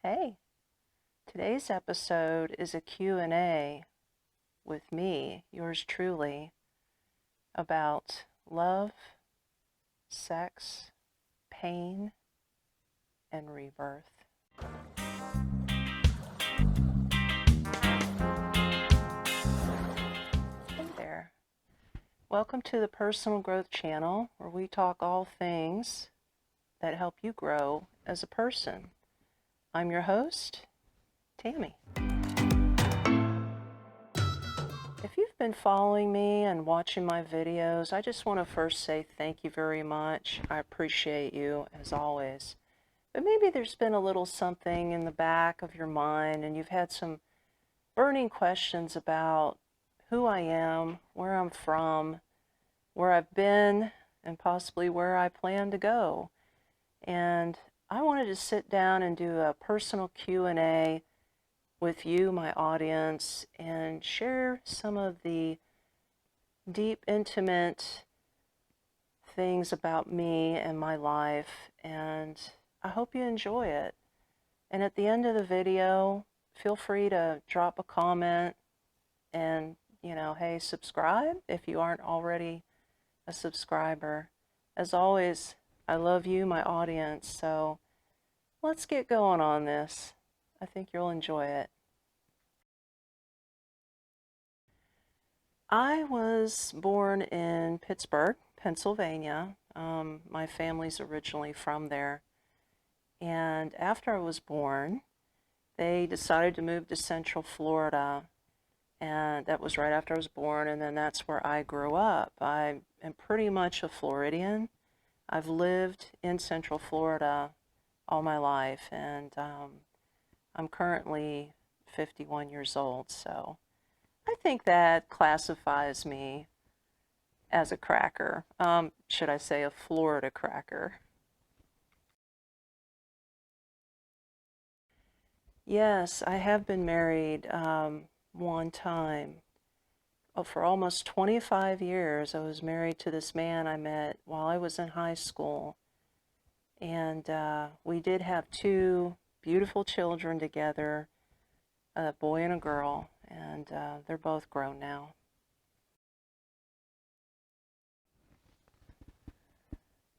Hey, today's episode is a Q&A with me, yours truly, about love, sex, pain, and rebirth. Hey there. Welcome to the Personal Growth Channel, where we talk all things that help you grow as a person. I'm your host, Tami. If you've been following me and watching my videos, I just want to first say thank you very much. I appreciate you, as always. But maybe there's been a little something in the back of your mind and you've had some burning questions about who I am, where I'm from, where I've been, and possibly where I plan to go. And I wanted to sit down and do a personal Q&A with you, my audience, and share some of the deep, intimate things about me and my life, and I hope you enjoy it. And at the end of the video, feel free to drop a comment and, hey, subscribe if you aren't already a subscriber. As always, I love you, my audience, so let's get going on this. I think you'll enjoy it. I was born in Pittsburgh, Pennsylvania. My family's originally from there. And after I was born, they decided to move to Central Florida. And that was right after I was born, and then that's where I grew up. I am pretty much a Floridian. I've lived in Central Florida all my life, and I'm currently 51 years old, so I think that classifies me as a cracker. Should I say a Florida cracker? Yes, I have been married one time. Oh, for almost 25 years, I was married to this man I met while I was in high school. And we did have two beautiful children together, a boy and a girl, and they're both grown now.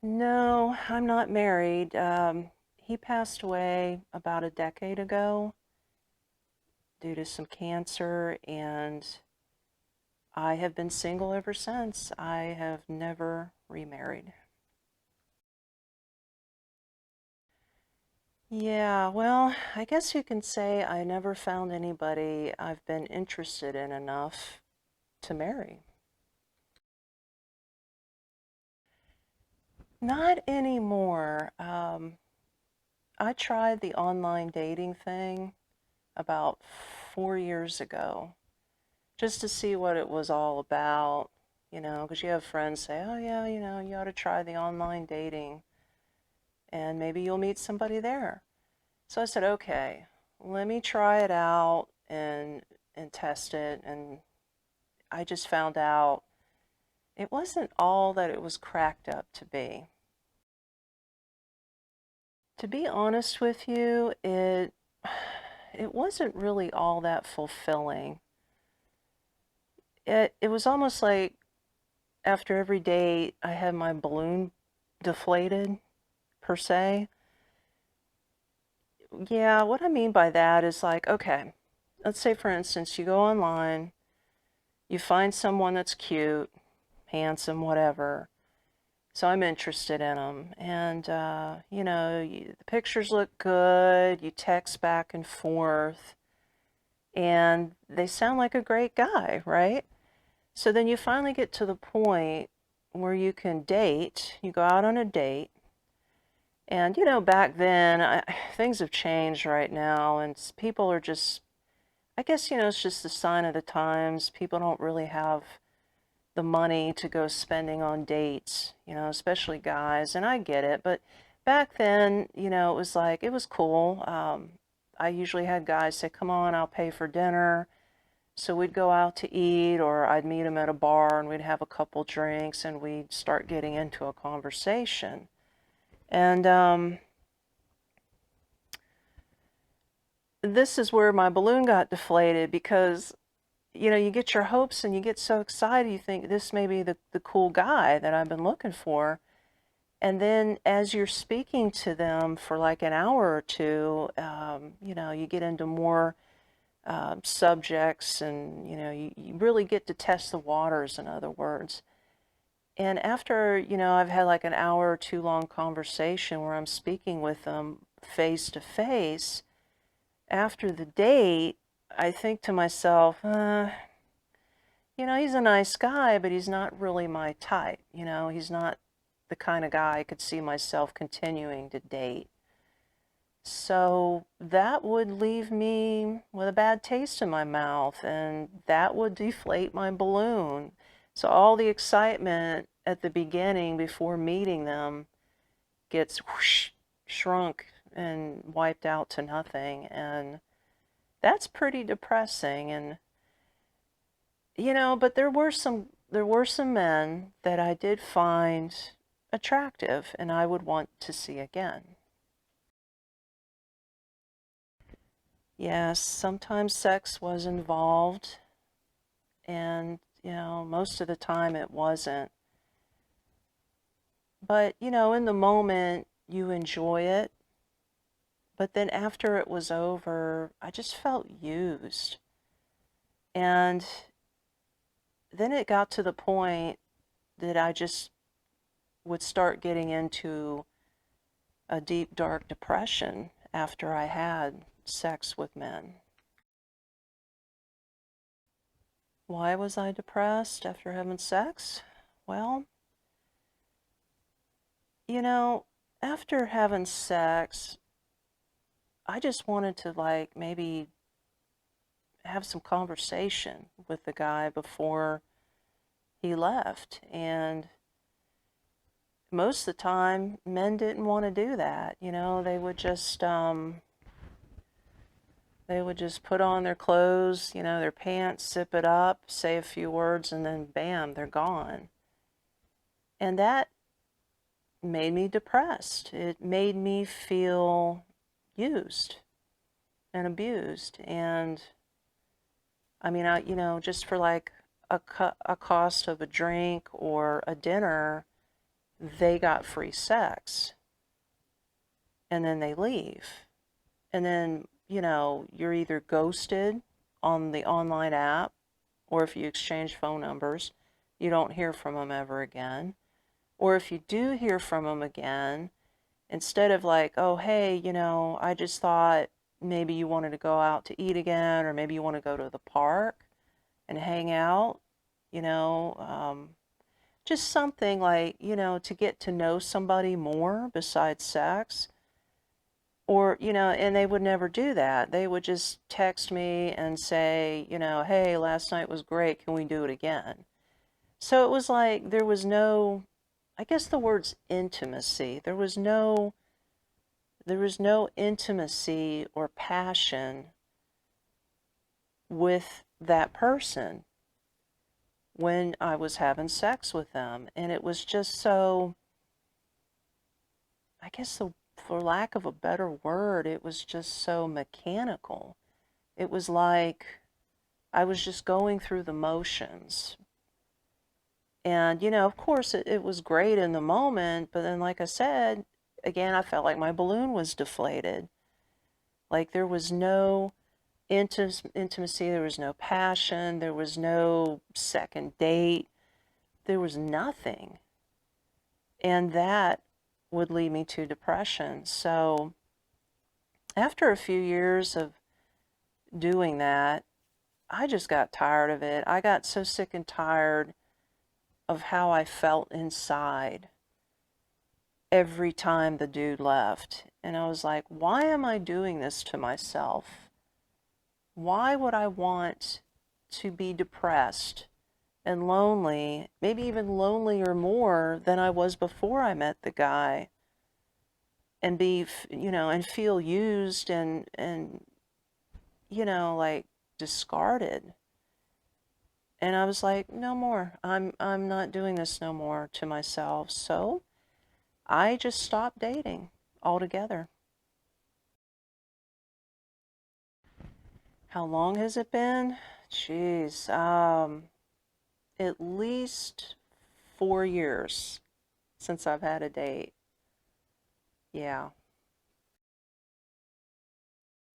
No, I'm not married. He passed away about a decade ago due to some cancer, and I have been single ever since. I have never remarried. Yeah, well, I guess you can say I never found anybody I've been interested in enough to marry. Not anymore. I tried the online dating thing about 4 years ago just to see what it was all about, because you have friends say, oh yeah, you ought to try the online dating and maybe you'll meet somebody there. So I said, okay, let me try it out and test it. And I just found out it wasn't all that it was cracked up to be. To be honest with you, it wasn't really all that fulfilling. It was almost like after every date I had my balloon deflated, per se. Yeah, what I mean by that is like, okay, let's say for instance you go online, you find someone that's cute, handsome, whatever. So I'm interested in them, and the pictures look good, you text back and forth, and they sound like a great guy, right? So then you finally get to the point where you can date, you go out on a date, and back then, things have changed right now, and people are just, I guess, it's just the sign of the times. People don't really have the money to go spending on dates, especially guys, and I get it, but back then, it was like, it was cool. I usually had guys say, come on, I'll pay for dinner. So we'd go out to eat, or I'd meet them at a bar and we'd have a couple drinks and we'd start getting into a conversation. And this is where my balloon got deflated because, you get your hopes and you get so excited. You think this may be the cool guy that I've been looking for. And then as you're speaking to them for like an hour or two, you get into more subjects and, you really get to test the waters, in other words. And after, I've had like an hour or two long conversation where I'm speaking with them face to face, after the date, I think to myself, he's a nice guy, but he's not really my type. He's not the kind of guy I could see myself continuing to date. So that would leave me with a bad taste in my mouth, and that would deflate my balloon. So all the excitement at the beginning before meeting them gets whoosh, shrunk and wiped out to nothing. And that's pretty depressing. And but there were some men that I did find attractive and I would want to see again. Yes, sometimes sex was involved, and most of the time it wasn't. But in the moment you enjoy it, but then after it was over, I just felt used. And then it got to the point that I just would start getting into a deep, dark depression after I had sex with men. Why was I depressed after having sex? Well, after having sex, I just wanted to like maybe have some conversation with the guy before he left. And most of the time, men didn't want to do that. They would just put on their clothes, their pants, zip it up, say a few words, and then bam, they're gone. And that made me depressed. It made me feel used and abused. And I mean, just for like a cost of a drink or a dinner, they got free sex. And then they leave. And then, you're either ghosted on the online app, or if you exchange phone numbers, you don't hear from them ever again. Or if you do hear from them again, instead of like, oh, hey, I just thought maybe you wanted to go out to eat again, or maybe you want to go to the park and hang out, just something like, to get to know somebody more besides sex. Or, and they would never do that. They would just text me and say, hey, last night was great. Can we do it again? So it was like there was no, I guess the word's intimacy. There was no intimacy or passion with that person when I was having sex with them. And it was just so, I guess for lack of a better word, it was just so mechanical. It was like I was just going through the motions. And, of course, it was great in the moment, but then, like I said, again, I felt like my balloon was deflated. Like there was no intimacy, there was no passion, there was no second date, there was nothing. And that would lead me to depression. So after a few years of doing that, I just got tired of it. I got so sick and tired of how I felt inside every time the dude left. And I was like, why am I doing this to myself? Why would I want to be depressed and lonely, maybe even lonelier more than I was before I met the guy, and be, and feel used and like discarded? And I was like, no more. I'm not doing this no more to myself. So I just stopped dating altogether. How long has it been? Jeez, at least 4 years since I've had a date. Yeah.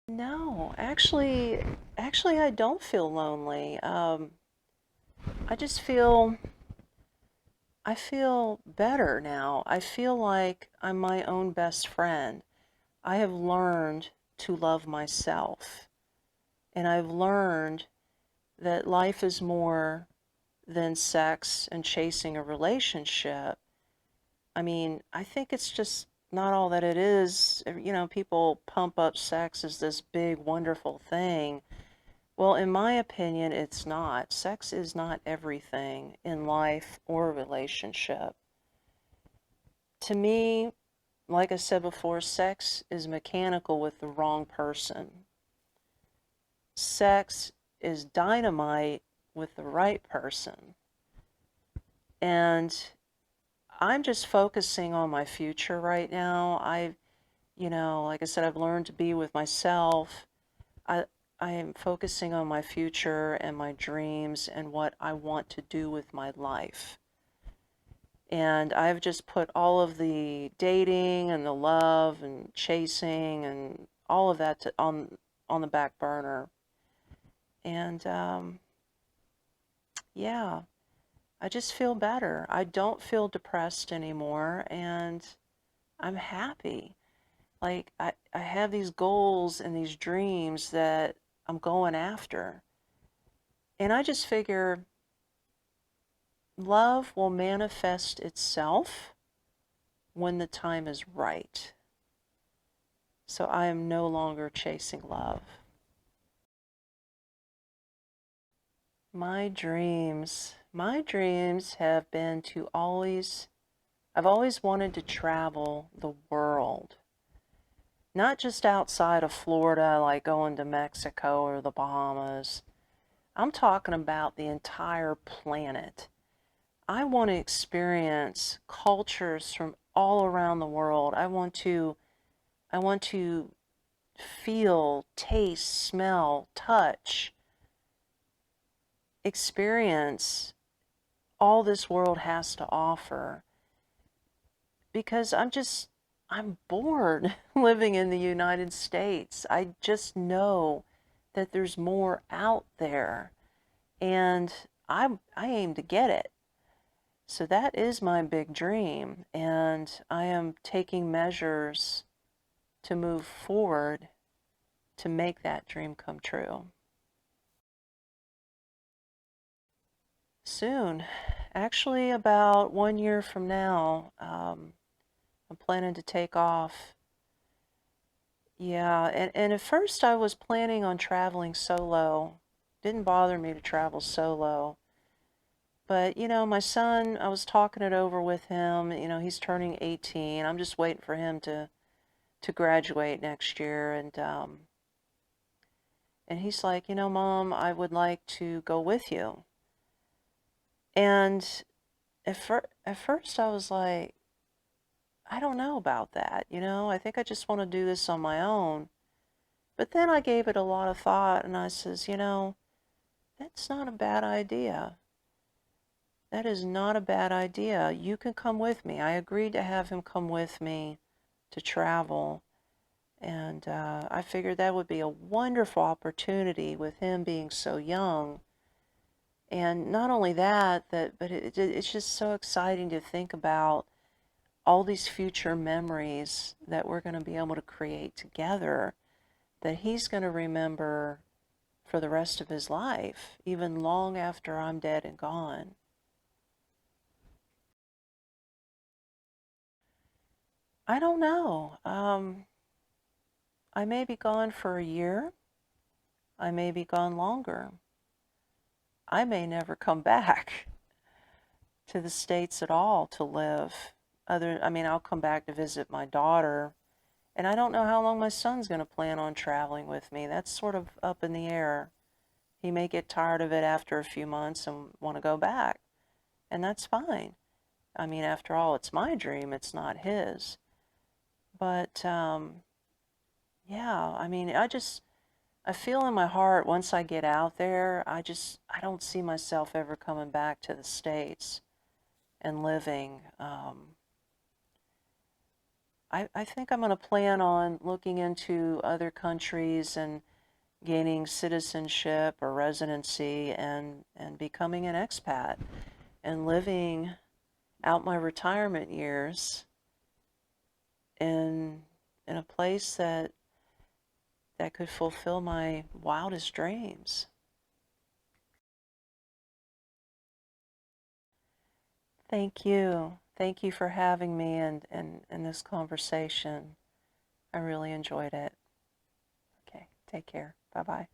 No, actually, I don't feel lonely. I just I feel better now. I feel like I'm my own best friend. I have learned to love myself, and I've learned that life is more than sex and chasing a relationship. I mean, I think it's just not all that it is. You know, people pump up sex as this big, wonderful thing. Well, in my opinion, it's not. Sex is not everything in life or a relationship. To me, like I said before, sex is mechanical with the wrong person. Sex is dynamite with the right person. And I'm just focusing on my future right now. Like I said, I've learned to be with myself. I, I am focusing on my future and my dreams and what I want to do with my life. And I've just put all of the dating and the love and chasing and all of that on the back burner. And yeah, I just feel better. I don't feel depressed anymore, and I'm happy. Like I have these goals and these dreams that I'm going after. And I just figure love will manifest itself when the time is right. So I am no longer chasing love. My dreams have been to I've always wanted to travel the world. Not just outside of Florida, like going to Mexico or the Bahamas. I'm talking about the entire planet. I want to experience cultures from all around the world. I want to feel, taste, smell, touch, experience all this world has to offer. Because I'm bored living in the United States. I just know that there's more out there, and I aim to get it. So that is my big dream, and I am taking measures to move forward to make that dream come true. Soon, actually about 1 year from now, I'm planning to take off. Yeah, and at first I was planning on traveling solo. Didn't bother me to travel solo. But, my son, I was talking it over with him. He's turning 18. I'm just waiting for him to graduate next year. And he's like, Mom, I would like to go with you. And at first I was like, I don't know about that. I think I just want to do this on my own. But then I gave it a lot of thought and I says, that's not a bad idea. That is not a bad idea. You can come with me. I agreed to have him come with me to travel. And I figured that would be a wonderful opportunity with him being so young. And not only that, but it's just so exciting to think about all these future memories that we're going to be able to create together that he's going to remember for the rest of his life, even long after I'm dead and gone. I don't know. I may be gone for a year. I may be gone longer. I may never come back to the States at all to live. I'll come back to visit my daughter, and I don't know how long my son's going to plan on traveling with me. That's sort of up in the air. He may get tired of it after a few months and want to go back, and that's fine. After all, it's my dream, it's not his. But, yeah, I feel in my heart once I get out there, I don't see myself ever coming back to the States and living. I think I'm going to plan on looking into other countries and gaining citizenship or residency and becoming an expat and living out my retirement years in a place that could fulfill my wildest dreams. Thank you. Thank you for having me and this conversation. I really enjoyed it. Okay, take care. Bye-bye.